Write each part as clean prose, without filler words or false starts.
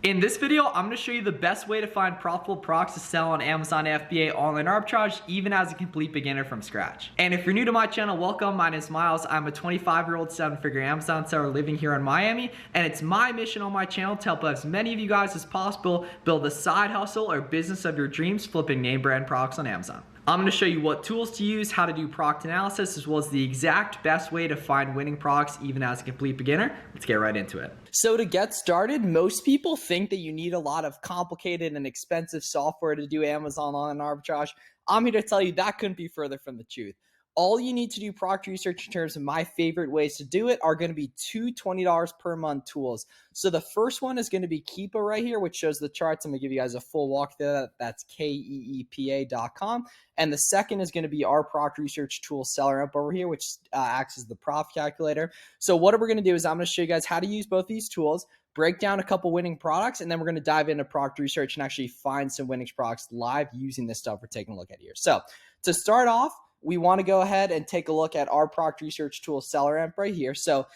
In this video, I'm going to show you the best way to find profitable products to sell on Amazon FBA online arbitrage, even as a complete beginner from scratch. And if you're new to my channel, welcome. My name is Miles. I'm a 25-year-old 7-figure Amazon seller living here in Miami, and it's my mission on my channel to help as many of you guys as possible build a side hustle or business of your dreams flipping name brand products on Amazon. I'm going to show you what tools to use, how to do product analysis, as well as the exact best way to find winning products even as a complete beginner. Let's get right into it. So to get started, most people think that you need a lot of complicated and expensive software to do Amazon online arbitrage. I'm here to tell you that couldn't be further from the truth. All you need to do product research in terms of my favorite ways to do it are going to be two $20 per month tools. So the first one is going to be Keepa right here, which shows the charts. I'm going to give you guys a full walkthrough. That's Keepa.com. And the second is going to be our product research tool, SellerAmp over here, which acts as the profit calculator. So what we're going to do is I'm going to show you guys how to use both these tools, break down a couple winning products, and then we're going to dive into product research and actually find some winning products live using this stuff we're taking a look at here. So to start off, we want to go ahead and take a look at our product research tool, SellerAmp right here. So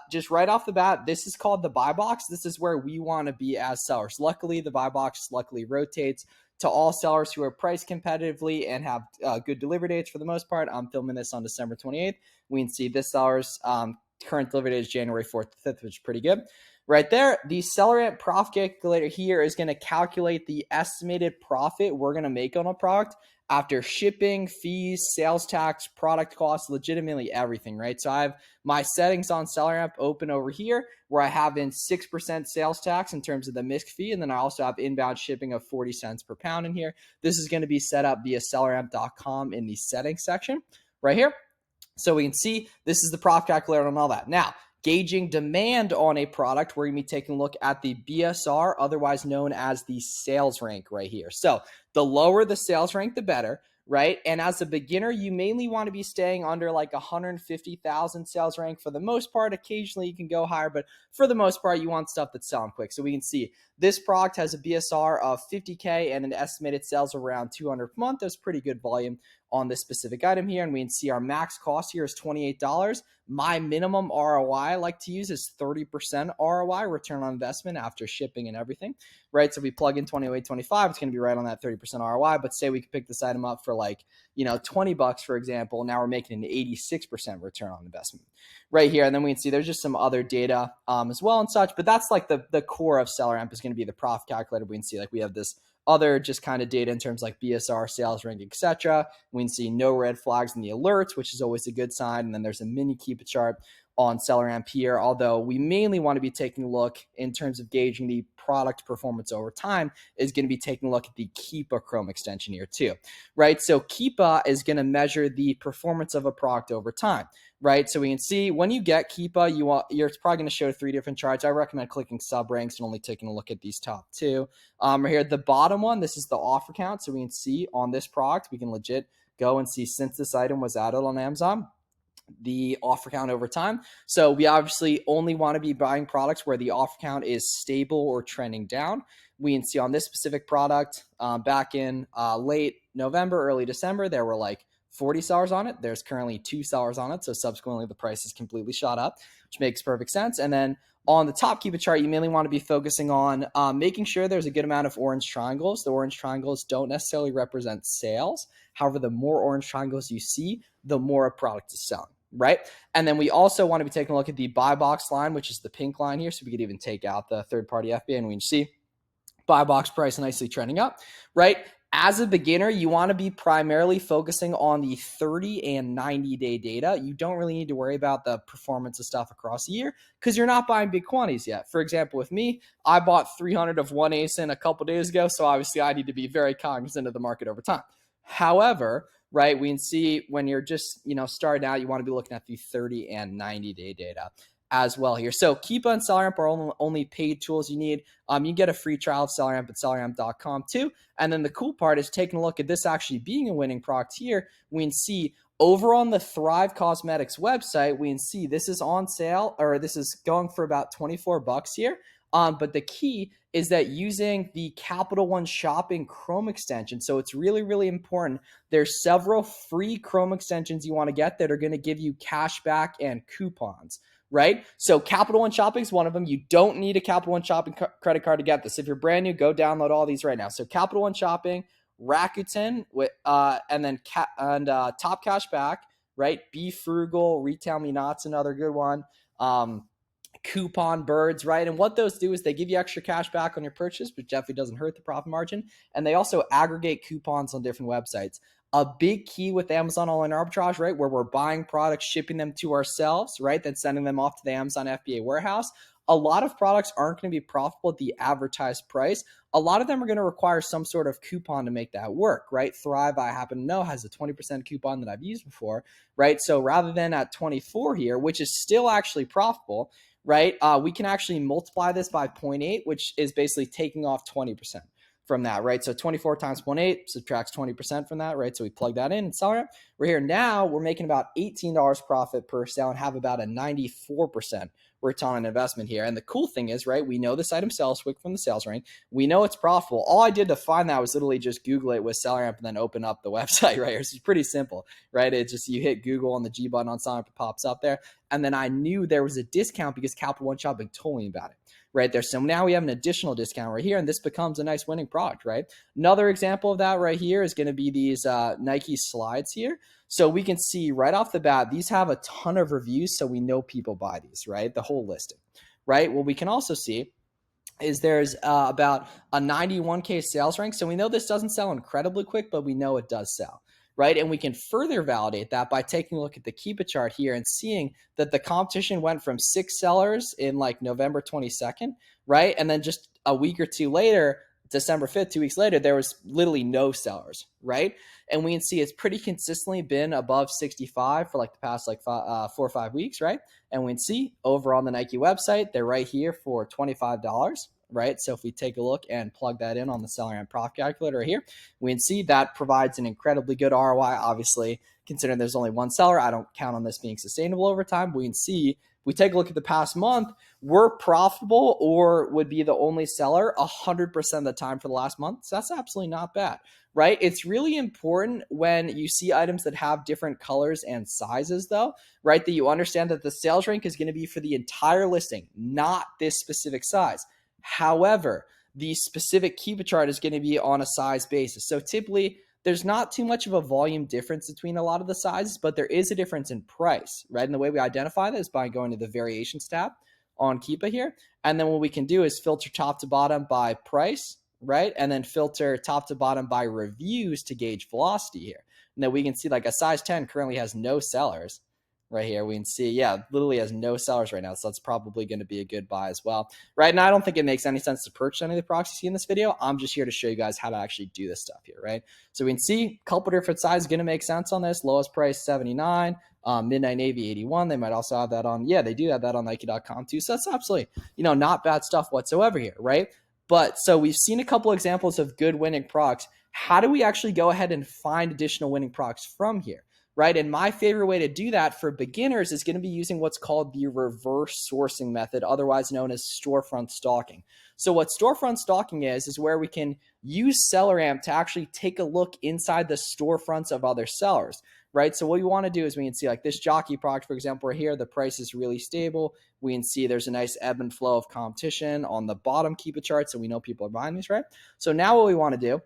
just right off the bat, this is called the buy box. This is where we want to be as sellers. Luckily, the buy box rotates to all sellers who are priced competitively and have good delivery dates for the most part. I'm filming this on December 28th. We can see this seller's current delivery date is January 4th to 5th, which is pretty good. Right there, the SellerAmp profit calculator here is going to calculate the estimated profit we're going to make on a product after shipping, fees, sales tax, product costs, legitimately everything, right? So I have my settings on SellerAmp open over here where I have in 6% sales tax in terms of the MISC fee, and then I also have inbound shipping of 40 cents per pound in here. This is going to be set up via SellerAmp.com in the settings section right here. So we can see this is the profit calculator and all that. Now, gauging demand on a product, we're going to be taking a look at the BSR, otherwise known as the sales rank right here. So the lower the sales rank, the better, right? And as a beginner, you mainly want to be staying under like 150,000 sales rank for the most part. Occasionally you can go higher, but for the most part, you want stuff that's selling quick. So we can see this product has a BSR of 50K and an estimated sales around 200 per month. That's pretty good volume on this specific item here. And we can see our max cost here is $28. My minimum ROI I like to use is 30% ROI, return on investment after shipping and everything, right? So if we plug in 28.25, it's going to be right on that 30% ROI. But say we could pick this item up for like, $20, for example. Now we're making an 86% return on investment right here. And then we can see there's just some other data as well and such. But that's like the core of SellerAmp is going to be the profit calculator. We can see like we have this other just kind of data in terms like BSR, sales rank, etc. We can see no red flags in the alerts, which is always a good sign. And then there's a mini Keepa chart on SellerAmp here, although we mainly want to be taking a look in terms of gauging the product performance over time is going to be taking a look at the Keepa Chrome extension here too, right? So Keepa is going to measure the performance of a product over time, right? So we can see when you get Keepa, it's probably going to show 3 different charts. I recommend clicking sub ranks and only taking a look at these top 2. Right here, the bottom one, this is the offer count. So we can see on this product, we can legit go and see since this item was added on Amazon, the offer count over time. So we obviously only want to be buying products where the offer count is stable or trending down. We can see on this specific product back in late November, early December, there were like 40 sellers on it. There's currently 2 sellers on it. So subsequently, the price has completely shot up, which makes perfect sense. And then on the top Keepa chart, you mainly want to be focusing on making sure there's a good amount of orange triangles. The orange triangles don't necessarily represent sales. However, the more orange triangles you see, the more a product is selling, right? And then we also want to be taking a look at the buy box line, which is the pink line here. So we could even take out the third-party FBA and we can see buy box price nicely trending up, right? As a beginner, you want to be primarily focusing on the 30 and 90-day data. You don't really need to worry about the performance of stuff across a year because you're not buying big quantities yet. For example, with me, I bought 300 of one ASIN a couple days ago, so obviously I need to be very cognizant of the market over time. However, right, we can see when you're just starting out, you want to be looking at the 30 and 90-day data as well here. So Keepa and SellerAmp are only paid tools you need. You get a free trial of SellerAmp at SellerAmp.com too. And then the cool part is taking a look at this actually being a winning product here. We can see over on the Thrive Cosmetics website, we can see this is on sale, or this is going for about $24 here. But the key is that using the Capital One Shopping Chrome extension, so it's really, really important. There's several free Chrome extensions you want to get that are going to give you cashback and coupons, right? So Capital One Shopping is one of them. You don't need a Capital One Shopping credit card to get this. If you're brand new, go download all these right now. So Capital One Shopping, Rakuten, and then Top CashBack, right? Be Frugal, Retail Me Not's another good one. Coupon Birds, right? And what those do is they give you extra cash back on your purchase, but definitely doesn't hurt the profit margin. And they also aggregate coupons on different websites. A big key with Amazon Online Arbitrage, right, where we're buying products, shipping them to ourselves, right, then sending them off to the Amazon FBA warehouse. A lot of products aren't going to be profitable at the advertised price. A lot of them are going to require some sort of coupon to make that work, right? Thrive, I happen to know, has a 20% coupon that I've used before, right? So rather than at 24 here, which is still actually profitable, right, we can actually multiply this by 0.8, which is basically taking off 20% from that, right? So 24 times 0.8 subtracts 20% from that, right? So we plug that in and SellerAmp. We're here now, we're making about $18 profit per sale and have about a 94% return on investment here. And the cool thing is, right, we know this item sells quick from the sales rank. We know it's profitable. All I did to find that was literally just Google it with SellerAmp and then open up the website right here. So it's pretty simple, right? It's just you hit Google on the G button on SellerAmp, it pops up there. And then I knew there was a discount because Capital One Shopping told me about it right there. So now we have an additional discount right here, and this becomes a nice winning product, right? Another example of that right here is going to be these Nike slides here. So we can see right off the bat, these have a ton of reviews, so we know people buy these, right? The whole listing, right? What we can also see is there's about a 91K sales rank. So we know this doesn't sell incredibly quick, but we know it does sell, right? And we can further validate that by taking a look at the Keepa chart here and seeing that the competition went from 6 sellers in like November 22nd, right? And then just a week or two later, December 5th, 2 weeks later, there was literally no sellers, right? And we can see it's pretty consistently been above 65 for like the past 4 or 5 weeks, right? And we can see over on the Nike website, they're right here for $25, right? So if we take a look and plug that in on the SellerAmp profit calculator right here, we can see that provides an incredibly good ROI. Obviously, considering there's only one seller, I don't count on this being sustainable over time. We can see, we take a look at the past month, we're profitable or would be the only seller 100% of the time for the last month. So that's absolutely not bad, right? It's really important when you see items that have different colors and sizes though, right? That you understand that the sales rank is going to be for the entire listing, not this specific size. However, the specific Keepa chart is going to be on a size basis. So typically, there's not too much of a volume difference between a lot of the sizes, but there is a difference in price, right? And the way we identify that is by going to the variations tab on Keepa here. And then what we can do is filter top to bottom by price, right? And then filter top to bottom by reviews to gauge velocity here. And then we can see like a size 10 currently has no sellers. Right here, we can see, yeah, literally has no sellers right now, so that's probably going to be a good buy as well. Right now, I don't think it makes any sense to purchase any of the products you see in this video. I'm just here to show you guys how to actually do this stuff here, right? So we can see a couple different sizes going to make sense on this. Lowest price, 79, Midnight Navy, 81. They might also have that on, yeah, they do have that on Nike.com too. So that's absolutely, not bad stuff whatsoever here, right? But so we've seen a couple examples of good winning products. How do we actually go ahead and find additional winning products from here? Right? And my favorite way to do that for beginners is going to be using what's called the reverse sourcing method, otherwise known as storefront stalking. So what storefront stalking is where we can use SellerAmp to actually take a look inside the storefronts of other sellers, right? So what we want to do is we can see like this jockey product, for example, right here, the price is really stable. We can see there's a nice ebb and flow of competition on the bottom Keepa chart, so we know people are buying these, right? So now what we want to do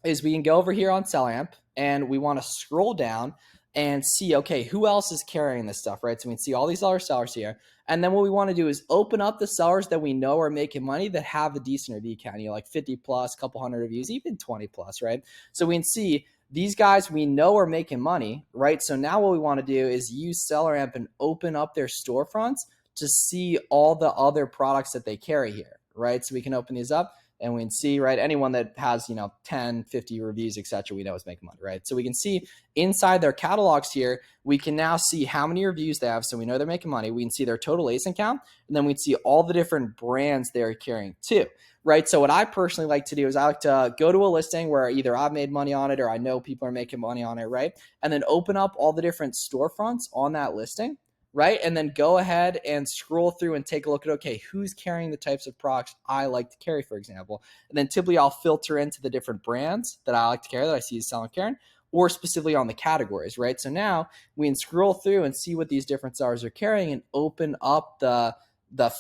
is we can go over here on SellerAmp and we want to scroll down and see, okay, who else is carrying this stuff, right? So we can see all these other sellers here. And then what we want to do is open up the sellers that we know are making money that have a decent review count, like 50 plus, couple hundred reviews, even 20 plus, right? So we can see these guys we know are making money, right? So now what we want to do is use SellerAmp and open up their storefronts to see all the other products that they carry here, right? So we can open these up. And we can see, right, anyone that has, 10, 50 reviews, etc., we know is making money, right? So we can see inside their catalogs here, we can now see how many reviews they have. So we know they're making money. We can see their total ASIN count, and then we can see all the different brands they're carrying too, right? So what I personally like to do is I like to go to a listing where either I've made money on it or I know people are making money on it, right? And then open up all the different storefronts on that listing, right? And then go ahead and scroll through and take a look at, okay, who's carrying the types of products I like to carry, for example. And then typically I'll filter into the different brands that I like to carry that I see selling carrying. or specifically on the categories, right? So now we can scroll through and see what these different sellers are carrying and open up the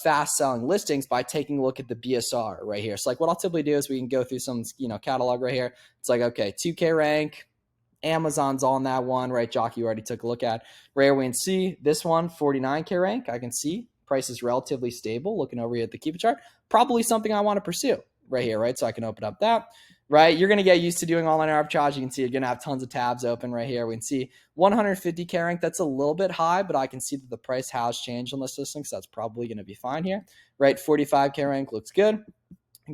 fast selling listings by taking a look at the BSR right here. So like what I'll typically do is we can go through some, catalog right here. It's like, okay, 2K rank, Amazon's on that one, right? Jockey, you already took a look at. Right here we can see this one, 49K rank. I can see price is relatively stable. Looking over here at the Keepa chart, probably something I want to pursue right here, right? So I can open up that, right? You're going to get used to doing online arbitrage. You can see you're going to have tons of tabs open right here. We can see 150K rank. That's a little bit high, but I can see that the price has changed on this listing, so that's probably going to be fine here, right? 45K rank looks good.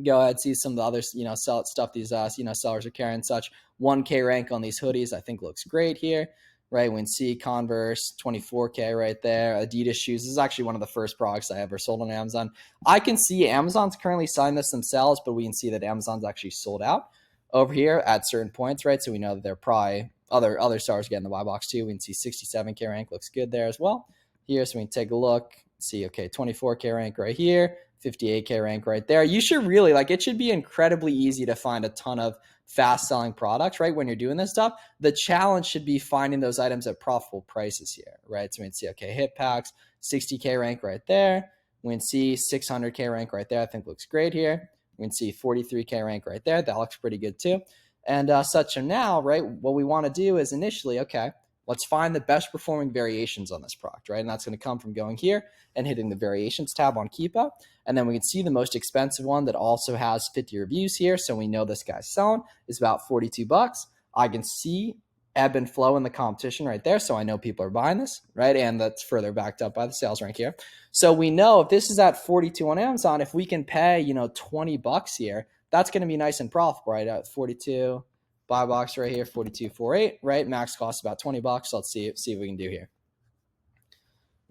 Go ahead, see some of the other, sell stuff these, sellers are carrying such. 1K rank on these hoodies, I think looks great here, right? We can see Converse, 24K right there. Adidas shoes. This is actually one of the first products I ever sold on Amazon. I can see Amazon's currently selling this themselves, but we can see that Amazon's actually sold out over here at certain points, right? So we know that they're probably other sellers getting the buy box too. We can see 67K rank looks good there as well. Here, so we can take a look, see, okay, 24K rank right here. 58K rank right there. You should really, it should be incredibly easy to find a ton of fast selling products, right? When you're doing this stuff, the challenge should be finding those items at profitable prices here, right? So we can see, okay, hit packs, 60K rank right there. We can see 600K rank right there. I think looks great here. We can see 43K rank right there. That looks pretty good too. And such and now, right, what we want to do is initially, okay, let's find the best performing variations on this product, right? And that's going to come from going here and hitting the variations tab on Keepa. And then we can see the most expensive one that also has 50 reviews here. So we know this guy's selling is about 42 bucks. I can see ebb and flow in the competition right there. So I know people are buying this, right? And that's further backed up by the sales rank here. So we know if this is at 42 on Amazon, if we can pay, 20 bucks here, that's going to be nice and profitable, right? At 42, buy box right here, 42.48, right? Max cost about 20 bucks. So let's see what we can do here.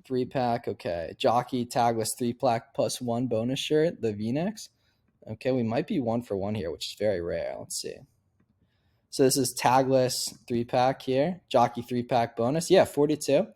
3-pack, okay. Jockey tagless 3-pack plus 1 bonus shirt, the V-necks. Okay, we might be 1 for 1 here, which is very rare. Let's see. So this is tagless 3-pack here. Jockey 3-pack bonus. Yeah, 42.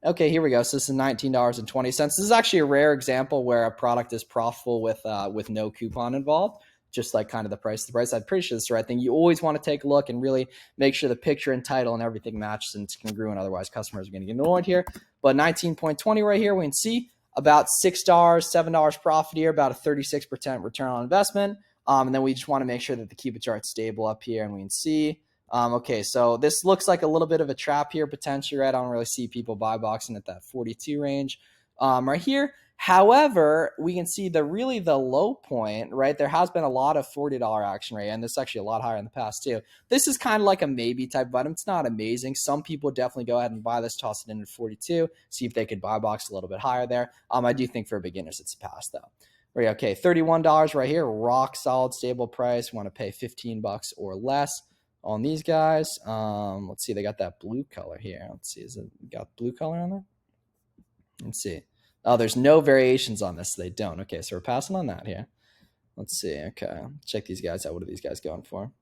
Okay, here we go. So this is $19.20. This is actually a rare example where a product is profitable with no coupon involved. Just like kind of the price. I'm pretty sure this is the right thing. You always want to take a look and really make sure the picture and title and everything matches and it's congruent. Otherwise, customers are going to get annoyed here. But 19.20 right here, we can see about $6, $7 profit here, about a 36% return on investment. And then we just want to make sure that the Keepa chart's stable up here, and we can see. Okay, so this looks like a little bit of a trap here potentially, right? I don't really see people buy boxing at that 42 range right here. However, we can see the low point, right? There has been a lot of $40 action rate, and this is actually a lot higher in the past too. This is kind of like a maybe type of item. It's not amazing. Some people definitely go ahead and buy this, toss it in at 42, see if they could buy box a little bit higher there. I do think for beginners it's a pass though. Right, okay, $31 right here, rock solid stable price. We want to pay 15 bucks or less on these guys. Let's see, they got that blue color here. Let's see, is it got blue color on there? Let's see. Oh, there's no variations on this. So they don't. Okay, so we're passing on that here. Let's see. Okay, check these guys out. What are these guys going for?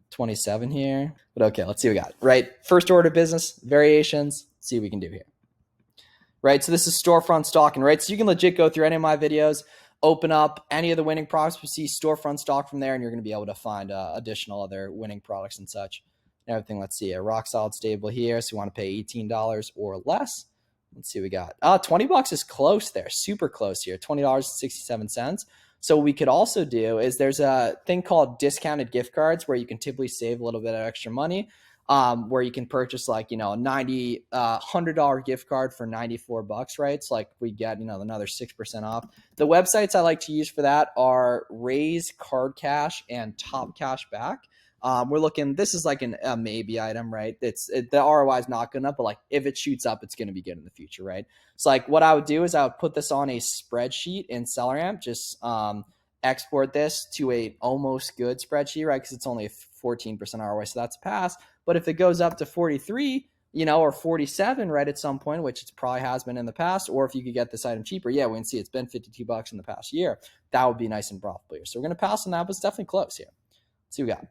27 here. But okay, let's see what we got. Right, first order business, variations. Let's see what we can do here. Right, so this is storefront stalking, right? So you can legit go through any of my videos, open up any of the winning products, we see storefront stock from there, and you're going to be able to find additional other winning products and such. And everything, let's see, a rock solid stable here. So you want to pay $18 or less. Let's see what we got. 20 bucks is close there, super close here, $20.67. So what we could also do is there's a thing called discounted gift cards where you can typically save a little bit of extra money, where you can purchase like, $100 gift card for 94 bucks, right? It's like we get, another 6% off. The websites I like to use for that are Raise, Card Cash, and Top CashBack. We're looking, this is like a maybe item, right? The ROI is not good enough, but like if it shoots up, it's going to be good in the future, right? So like what I would do is I would put this on a spreadsheet in SellerAmp, just export this to a almost good spreadsheet, right? Because it's only a 14% ROI, so that's a pass. But if it goes up to 43, or 47, right, at some point, which it probably has been in the past, or if you could get this item cheaper, yeah, we can see it's been 52 bucks in the past year. That would be nice and profitable here. So we're going to pass on that, but it's definitely close here. Let's see what we got.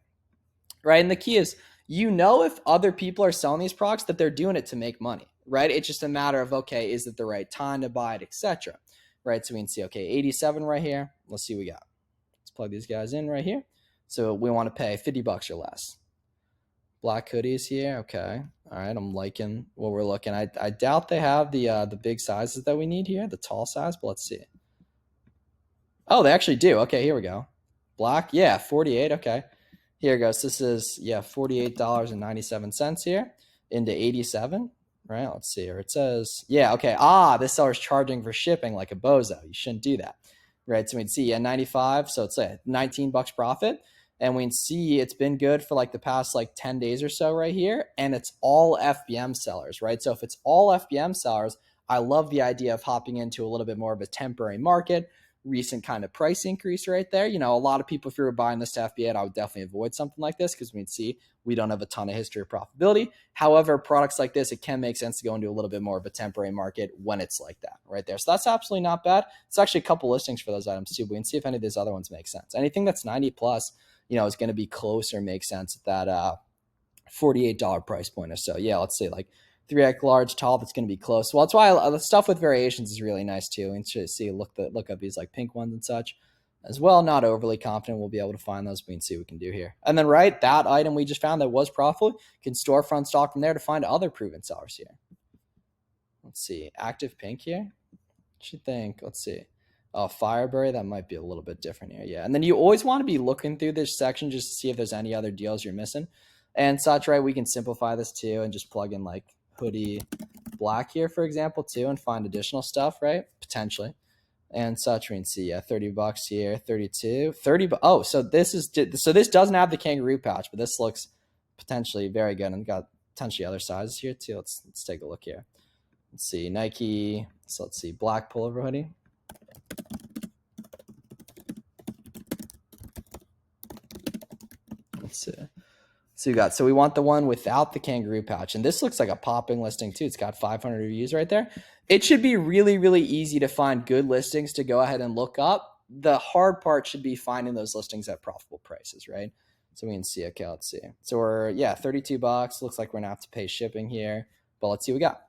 Right, and the key is, if other people are selling these products, that they're doing it to make money, right? It's just a matter of, okay, is it the right time to buy it, etc. Right, so we can see, okay, 87 right here. Let's see what we got. Let's plug these guys in right here. So we want to pay 50 bucks or less. Black hoodies here. Okay. All right. I'm liking what we're looking. I doubt they have the big sizes that we need here, the tall size, but let's see. Oh, they actually do. Okay, here we go. Black. Yeah, 48. Okay. Here it goes. This is, yeah, $48.97 here into 87. Right. Let's see here. It says, yeah, okay. This seller's charging for shipping like a bozo. You shouldn't do that. Right. So we can see, yeah, 95. So it's a 19 bucks profit. And we can see it's been good for like the past like 10 days or so right here. And it's all FBM sellers, right? So if it's all FBM sellers, I love the idea of hopping into a little bit more of a temporary market, recent kind of price increase right there. You know, a lot of people, if you were buying this to FBA, I would definitely avoid something like this because we'd see we don't have a ton of history of profitability. However, products like this, it can make sense to go into a little bit more of a temporary market when it's like that right there. So that's absolutely not bad. It's actually a couple listings for those items too, but we can see if any of these other ones make sense. Anything that's 90 plus, you know, is going to be close or make sense at that $48 price point or so. Yeah, let's say like 3X large tall, that's going to be close. Well, that's why the stuff with variations is really nice too. And to see, look up these like pink ones and such as well. Not overly confident we'll be able to find those. We can see what we can do here. And then right, that item we just found that was profitable, can storefront stock from there to find other proven sellers here. Let's see, active pink here. Should think, let's see. Fireberry, that might be a little bit different here. Yeah. And then you always want to be looking through this section just to see if there's any other deals you're missing and such, right? We can simplify this too and just plug in like hoodie black here, for example, too, and find additional stuff, right? Potentially. And such, we can see, yeah, 30 bucks here, 32, 30. Oh, so this doesn't have the kangaroo pouch, but this looks potentially very good and got potentially other sizes here too. Let's take a look here. Let's see, Nike. So let's see, black pullover hoodie. Let's see. So we want the one without the kangaroo pouch. And this looks like a popping listing too. It's got 500 reviews right there. It should be really, really easy to find good listings to go ahead and look up. The hard part should be finding those listings at profitable prices, right? So we can see, okay, let's see. So we're, yeah, 32 bucks. Looks like we're gonna have to pay shipping here, but let's see what we got.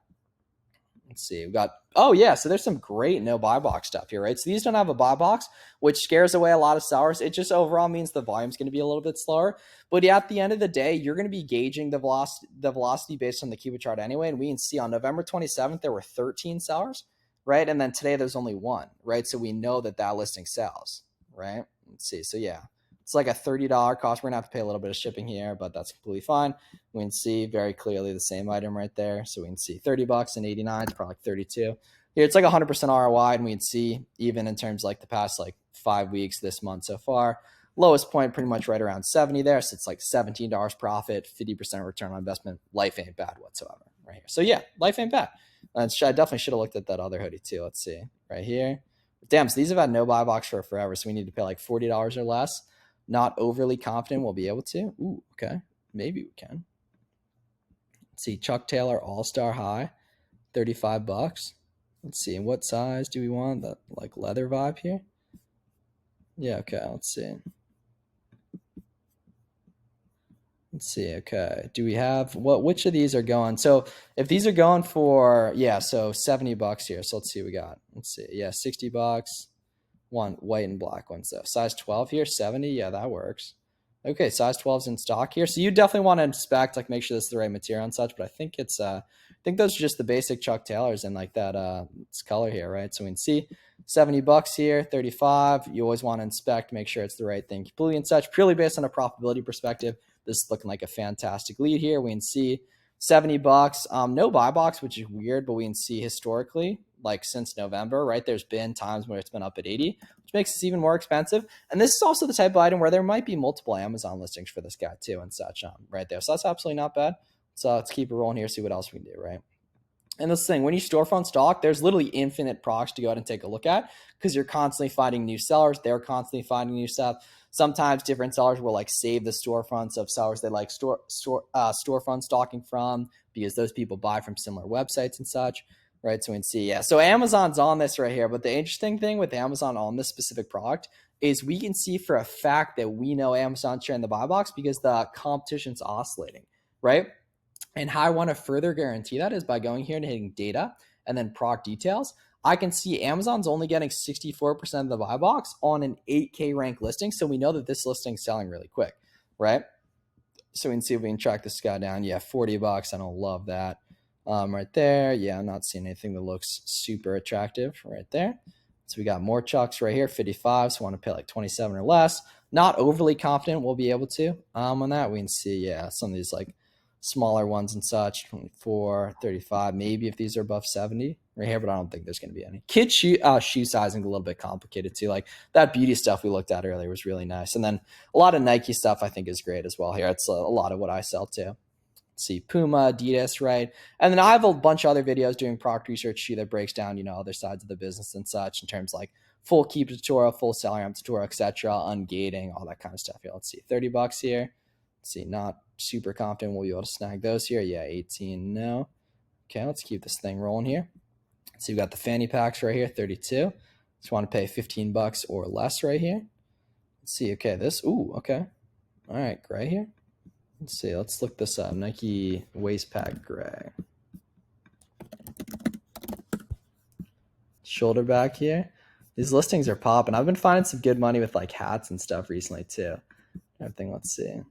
Let's see, we got, oh yeah, so there's some great no buy box stuff here, right? So these don't have a buy box, which scares away a lot of sellers. It just overall means the volume's going to be a little bit slower. But yeah, at the end of the day, you're going to be gauging the velocity based on the Keepa chart anyway. And we can see on November 27th, there were 13 sellers, right? And then today there's only one, right? So we know that listing sells, right? Let's see, so yeah. It's like a $30 cost. We're going to have to pay a little bit of shipping here, but that's completely fine. We can see very clearly the same item right there. So we can see 30 bucks and 89, it's probably like 32. Here, it's like 100% ROI, and we can see even in terms of like the past like 5 weeks this month so far, lowest point pretty much right around 70 there. So it's like $17 profit, 50% return on investment. Life ain't bad whatsoever right here. So yeah, life ain't bad. I definitely should have looked at that other hoodie too. Let's see right here. Damn, so these have had no buy box for forever. So we need to pay like $40 or less. Not overly confident we'll be able to. Ooh, okay. Maybe we can. Let's see, Chuck Taylor All-Star High, 35 bucks. Let's see, what size do we want? That like leather vibe here? Yeah, okay, let's see. Let's see, okay. Do we have, which of these are going? So if these are going for, yeah, so 70 bucks here. So let's see what we got. Let's see, yeah, 60 bucks. One white and black one. So size 12 here, 70. Yeah, that works. Okay, size 12's in stock here. So you definitely want to inspect, like make sure this is the right material and such. But I think it's I think those are just the basic Chuck Taylors in like that it's color here, right? So we can see 70 bucks here, 35. You always want to inspect, make sure it's the right thing completely and such. Purely based on a profitability perspective, this is looking like a fantastic lead here. We can see 70 bucks. No buy box, which is weird, but we can see historically, like since November, right? There's been times where it's been up at 80, which makes this even more expensive. And this is also the type of item where there might be multiple Amazon listings for this guy too and such right there. So that's absolutely not bad. So let's keep it rolling here, see what else we can do, right? And this thing, when you storefront stock, there's literally infinite procs to go ahead and take a look at because you're constantly finding new sellers. They're constantly finding new stuff. Sometimes different sellers will like save the storefronts of sellers they like storefront stalking from because those people buy from similar websites and such, right? So we can see, yeah. So Amazon's on this right here. But the interesting thing with Amazon on this specific product is we can see for a fact that we know Amazon's sharing the buy box because the competition's oscillating, right? And how I want to further guarantee that is by going here and hitting data and then product details. I can see Amazon's only getting 64% of the buy box on an 8K rank listing. So we know that this listing is selling really quick, right? So we can see if we can track this guy down. Yeah, $40. I don't love that. Right there. Yeah, I'm not seeing anything that looks super attractive right there. So we got more chucks right here, 55. So I want to pay like 27 or less. Not overly confident we'll be able to on that. We can see, yeah, some of these like smaller ones and such, 24, 35, maybe if these are above 70 right here, but I don't think there's going to be any. Kid shoe sizing is a little bit complicated too. Like that beauty stuff we looked at earlier was really nice. And then a lot of Nike stuff I think is great as well here. It's a lot of what I sell too. Let's see, Puma, Adidas, right? And then I have a bunch of other videos doing product research too that breaks down, other sides of the business and such in terms like full Keepa tutorial, full SellerAmp tutorial, etc., ungating, all that kind of stuff. Yeah, let's see, $30 here. Let's see, not super confident we'll be able to snag those here. Yeah, 18, no. Okay, let's keep this thing rolling here. So you've got the fanny packs right here, 32. Just want to pay $15 or less right here. Let's see, okay, this, ooh, okay. All right, gray here. Let's see, let's look this up. Nike waist pack gray. Shoulder back here. These listings are popping. I've been finding some good money with like hats and stuff recently too. Everything, let's see.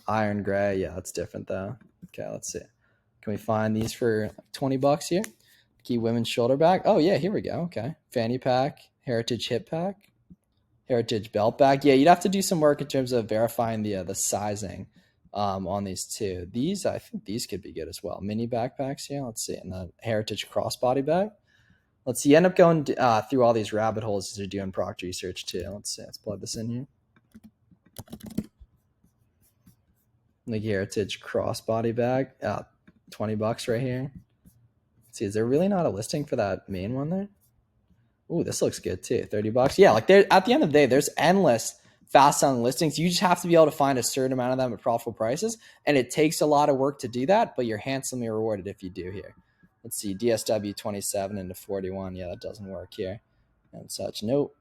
Iron gray, yeah, that's different though. Okay, let's see. Can we find these for $20 here? Key women's shoulder bag. Oh yeah, here we go. Okay, fanny pack, heritage hip pack, heritage belt bag. Yeah, you'd have to do some work in terms of verifying the sizing on these two. These, I think these could be good as well. Mini backpacks here. Let's see, and the heritage crossbody bag. Let's see. You end up going through all these rabbit holes as you're doing product research too. Let's see. Let's plug this in here. The heritage crossbody bag, $20 right here. Let's see, is there really not a listing for that main one there? Ooh, this looks good too. $30. Yeah, like there at the end of the day, there's endless fast selling listings. You just have to be able to find a certain amount of them at profitable prices, and it takes a lot of work to do that, but you're handsomely rewarded if you do here. Let's see, DSW 27 into 41. Yeah, that doesn't work here and such. Nope.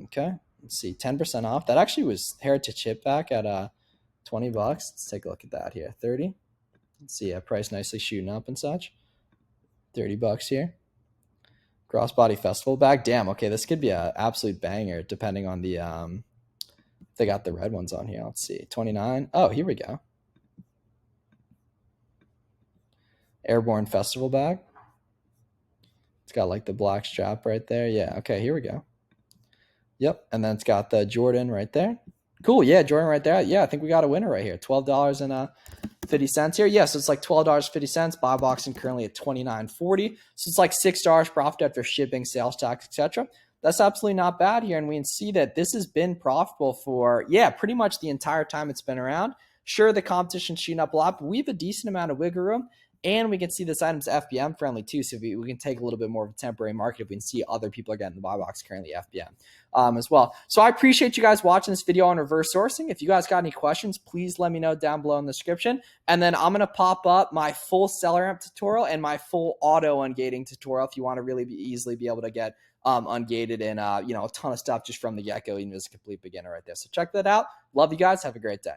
Okay. Let's see, 10% off. That actually was heritage chip back at $20. Let's take a look at that here. 30. Let's see, price nicely shooting up and such. $30 here. Crossbody festival bag. Damn. Okay, this could be an absolute banger depending on the they got the red ones on here. Let's see. 29. Oh, here we go. Airborne festival bag. It's got like the black strap right there. Yeah. Okay, here we go. Yep. And then it's got the Jordan right there. Cool. Yeah, Jordan right there. Yeah, I think we got a winner right here. $12.50 here. Yeah, so it's like $12.50. Buy boxing currently at $29.40. So it's like $6 profit after shipping, sales tax, etc. That's absolutely not bad here. And we can see that this has been profitable for, yeah, pretty much the entire time it's been around. Sure, the competition's shooting up a lot, but we have a decent amount of wiggle room. And we can see this item's FBM friendly too. So we can take a little bit more of a temporary market if we can see other people are getting the buy box currently FBM as well. So I appreciate you guys watching this video on reverse sourcing. If you guys got any questions, please let me know down below in the description. And then I'm going to pop up my full SellerAmp tutorial and my full auto ungating tutorial if you want to really easily be able to get ungated and a ton of stuff just from the get-go, even as a complete beginner right there. So check that out. Love you guys. Have a great day.